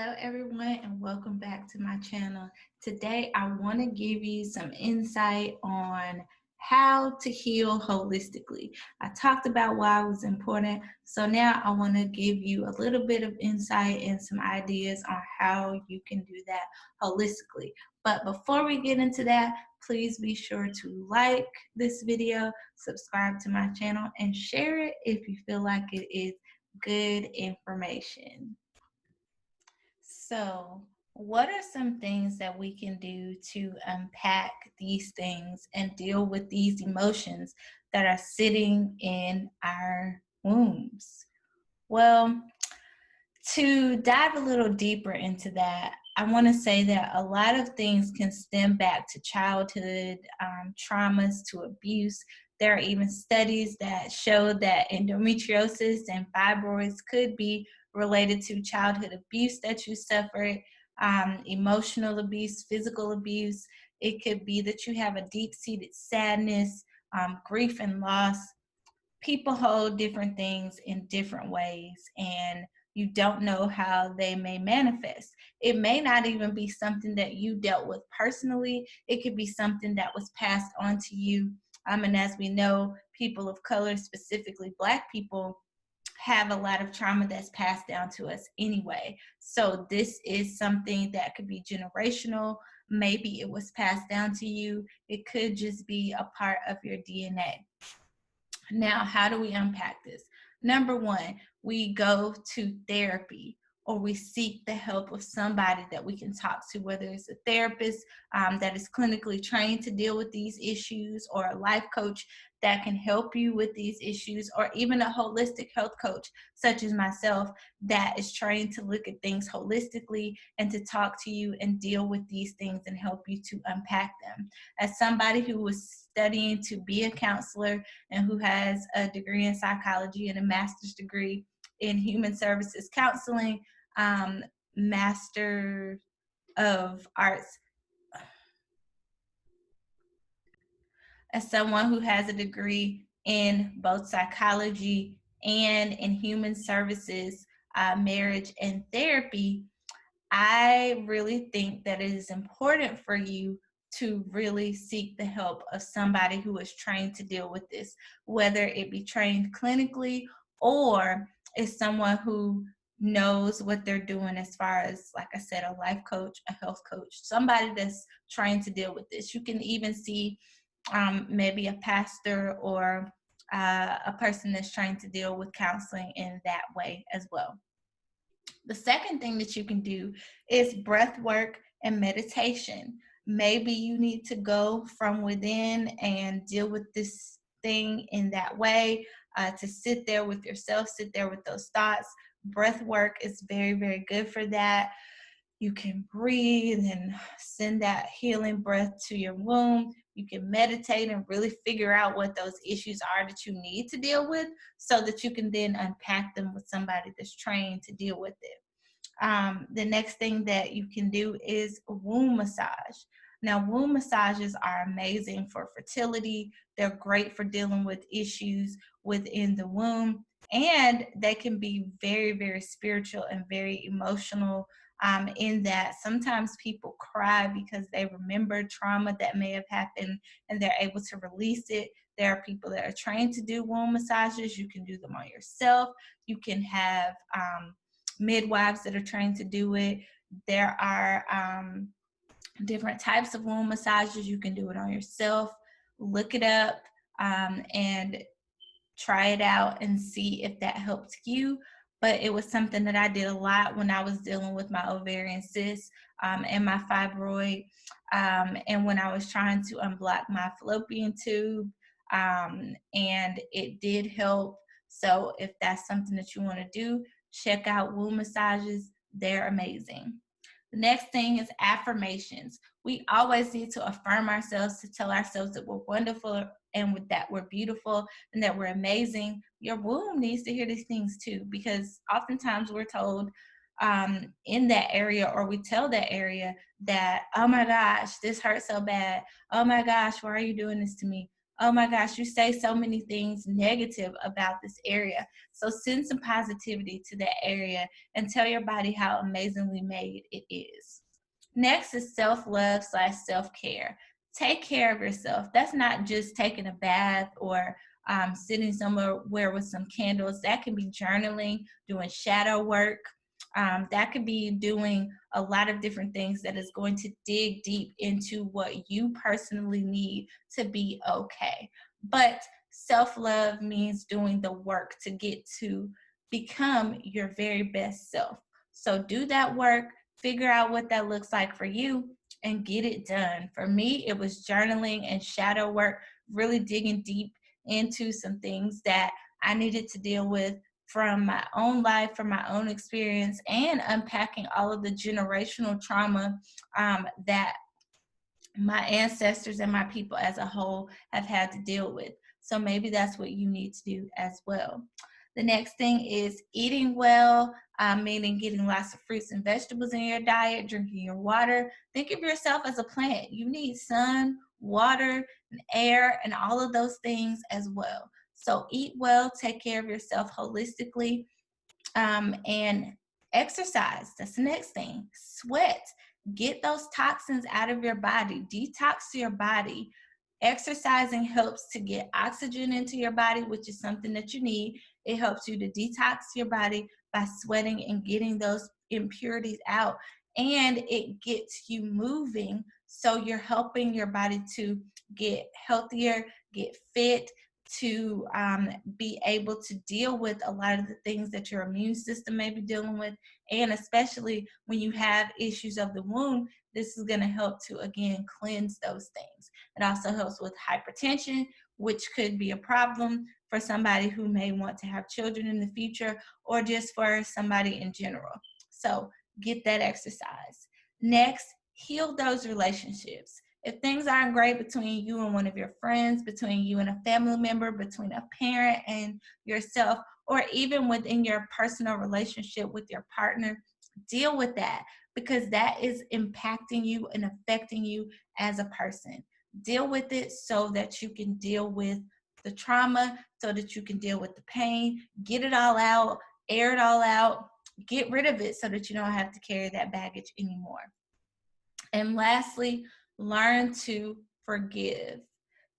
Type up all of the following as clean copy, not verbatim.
Hello everyone and welcome back to my channel. Today I want to give you some insight on how to heal holistically. I talked about why it was important, so now I want to give you a little bit of insight and some ideas on how you can do that holistically. But before we get into that, please be sure to like this video, subscribe to my channel, and share it if you feel like it is good information. So, what are some things that we can do to unpack these things and deal with these emotions that are sitting in our wombs? Well, to dive a little deeper into that, I want to say that a lot of things can stem back to childhood traumas, to abuse. There are even studies that show that endometriosis and fibroids could be related to childhood abuse that you suffered, emotional abuse, physical abuse. It could be that you have a deep-seated sadness, grief, and loss. People hold different things in different ways, and you don't know how they may manifest. It may not even be something that you dealt with personally. It could be something that was passed on to you. And as we know, people of color, specifically Black people, have a lot of trauma that's passed down to us anyway. So this is something that could be generational. Maybe it was passed down to you. It could just be a part of your DNA. Now, how do we unpack this? Number one, we go to therapy, or we seek the help of somebody that we can talk to, whether it's a therapist that is clinically trained to deal with these issues, or a life coach that can help you with these issues, or even a holistic health coach such as myself that is trained to look at things holistically and to talk to you and deal with these things and help you to unpack them. As somebody who was studying to be a counselor and who has a degree in psychology and a master's degree in human services counseling, master of arts, as someone who has a degree in both psychology and in human services, marriage, and therapy, I really think that it is important for you to really seek the help of somebody who is trained to deal with this, whether it be trained clinically or is someone who knows what they're doing, as far as, like I said, a life coach, a health coach, somebody that's trained to deal with this. You can even see maybe a pastor or a person that's trying to deal with counseling in that way as well. The second thing that you can do is breath work and meditation. Maybe you need to go from within and deal with this thing in that way, to sit there with yourself, sit there with those thoughts. Breath work is very, very good for that. You can breathe and send that healing breath to your womb. You can meditate and really figure out what those issues are that you need to deal with, so that you can then unpack them with somebody that's trained to deal with it. The next thing that you can do is womb massage. Now, womb massages are amazing for fertility. They're great for dealing with issues within the womb, and they can be very, very spiritual and very emotional. In that sometimes people cry because they remember trauma that may have happened and they're able to release it. There are people that are trained to do womb massages. You can do them on yourself. You can have midwives that are trained to do it. There are different types of womb massages. You can do it on yourself. Look it up and try it out and see if that helps you. But it was something that I did a lot when I was dealing with my ovarian cyst and my fibroid, and when I was trying to unblock my fallopian tube, and it did help. So if that's something that you want to do, check out womb massages. They're amazing. The next thing is affirmations. We always need to affirm ourselves, to tell ourselves that we're wonderful and with that we're beautiful and that we're amazing. Your womb needs to hear these things too, because oftentimes we're told in that area, or we tell that area that, oh my gosh, this hurts so bad. Oh my gosh, why are you doing this to me? oh my gosh, you say so many things negative about this area. So send some positivity to that area and tell your body how amazingly made it is. Next is self-love/self-care. Take care of yourself. That's not just taking a bath or sitting somewhere with some candles. That can be journaling, doing shadow work. That could be doing a lot of different things that is going to dig deep into what you personally need to be okay. But self-love means doing the work to get to become your very best self. So do that work, figure out what that looks like for you, and get it done. For me, it was journaling and shadow work, really digging deep into some things that I needed to deal with from my own life, from my own experience, and unpacking all of the generational trauma that my ancestors and my people as a whole have had to deal with. So maybe that's what you need to do as well. The next thing is eating well, meaning getting lots of fruits and vegetables in your diet, drinking your water. Think of yourself as a plant. You need sun, water, and air, and all of those things as well. So eat well, take care of yourself holistically, and exercise. That's the next thing. Sweat. Get those toxins out of your body. Detox your body. Exercising helps to get oxygen into your body, which is something that you need. It helps you to detox your body by sweating and getting those impurities out. And it gets you moving. So you're helping your body to get healthier, get fit, to be able to deal with a lot of the things that your immune system may be dealing with. And especially when you have issues of the wound, this is going to help to, again, cleanse those things. It also helps with hypertension, which could be a problem for somebody who may want to have children in the future, or just for somebody in general. So get that exercise. Next, heal those relationships. If things aren't great between you and one of your friends, between you and a family member, between a parent and yourself, or even within your personal relationship with your partner, deal with that, because that is impacting you and affecting you as a person. Deal with it so that you can deal with the trauma, so that you can deal with the pain, get it all out, air it all out, get rid of it so that you don't have to carry that baggage anymore. And lastly, learn to forgive.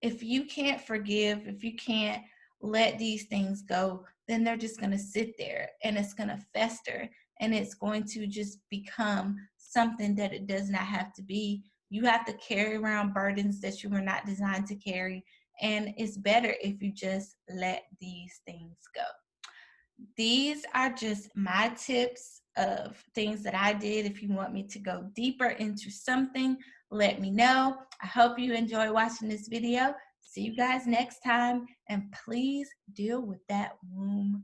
If you can't forgive, if you can't let these things go, then they're just going to sit there and it's going to fester, and it's going to just become something that it does not have to be. You have to carry around burdens that you were not designed to carry, and it's better if you just let these things go. These are just my tips of things that I did. If you want me to go deeper into something, let me know. I hope you enjoy watching this video. See you guys next time, and please deal with that womb